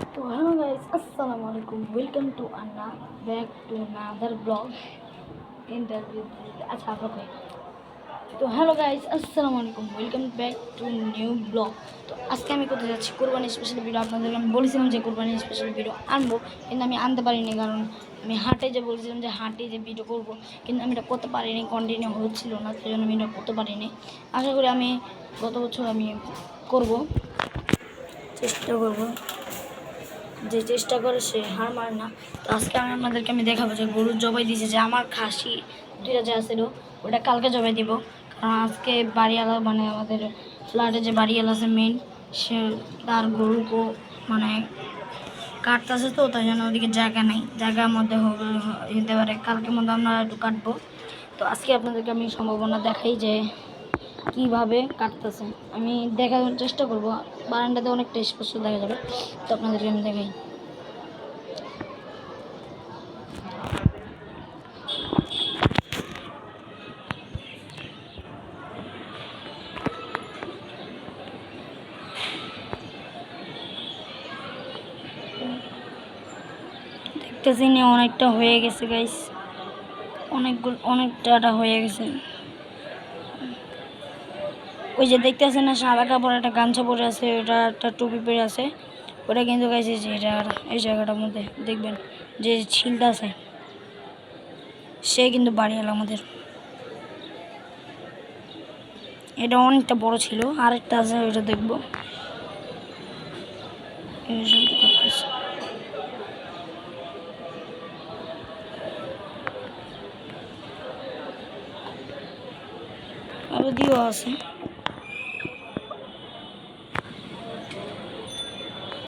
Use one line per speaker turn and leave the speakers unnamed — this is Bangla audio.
তো হ্যালো গাইস, আসসালামু আলাইকুম। Welcome to back to another blog interview. আচ্ছা ওকে। তো হ্যালো গাইস, আসসালামু আলাইকুম। Welcome back to new blog. তো আজকে আমি কোথায় যাচ্ছি? কোরবানি স্পেশাল ভিডিও। আপনাদেরকে আমি বলেছিলাম যে কোরবানি স্পেশাল ভিডিও আনবো, কিন্তু আমি আনতে পারিনি, কারণ আমি হাটে যে বলেছিলাম যে হাটে যে ভিডিও করব, কিন্তু আমি এটা করতে পারিনি, কন্টিনিউ হচ্ছিল না, সেই জন্য আমি এটা করতে পারিনি। আশা করি আমি গত বছর আমি করব, চেষ্টা করব। যে চেষ্টা করে সে হার মারে না। তো আজকে আপনাদেরকে দেখাবো যে গরুর জবাই দিয়েছে, যে আমার খাসি দুইটা যা ছিল ওটা কালকে জবাই দিব। কারণ আজকে বাড়িওয়ালা, মানে আমাদের ফ্ল্যাটে যে বাড়িওয়ালা আছে মেন, সে তার গরুকে মানে কাটতেছে, তো তাই জন্য ওদিকে জায়গা নেই, জায়গার মধ্যে হতে পারে কালকের মধ্যে আমরা একটু কাটবো। তো আজকে আপনাদেরকে আমি সম্ভাবনা দেখাই যে কিভাবে কাটতেছে, আমি দেখানোর চেষ্টা করব। বারান্দাতে অনেকটা স্পষ্ট দেখা যাবে, তো আপনাদেরকে আমি দেখাই। দেখতেছি না, অনেকটা হয়ে গেছে গাইস, অনেকটা হয়ে গেছে। ওই যে দেখতেছেন না, সাদা কাপড় একটা গামছা পরে আছে, ওটা একটা টুপি পরে আছে, ওটা কিন্তু গাইস যে এটা এই জায়গাটার মধ্যে দেখবেন যে ছিলটা আছে, সে কিন্তু বাড়িওয়ালা আমাদের। এটা অনেকটা বড় ছিল, আরেকটা আছে, ওইটা দেখবো। আরো দিও আছে।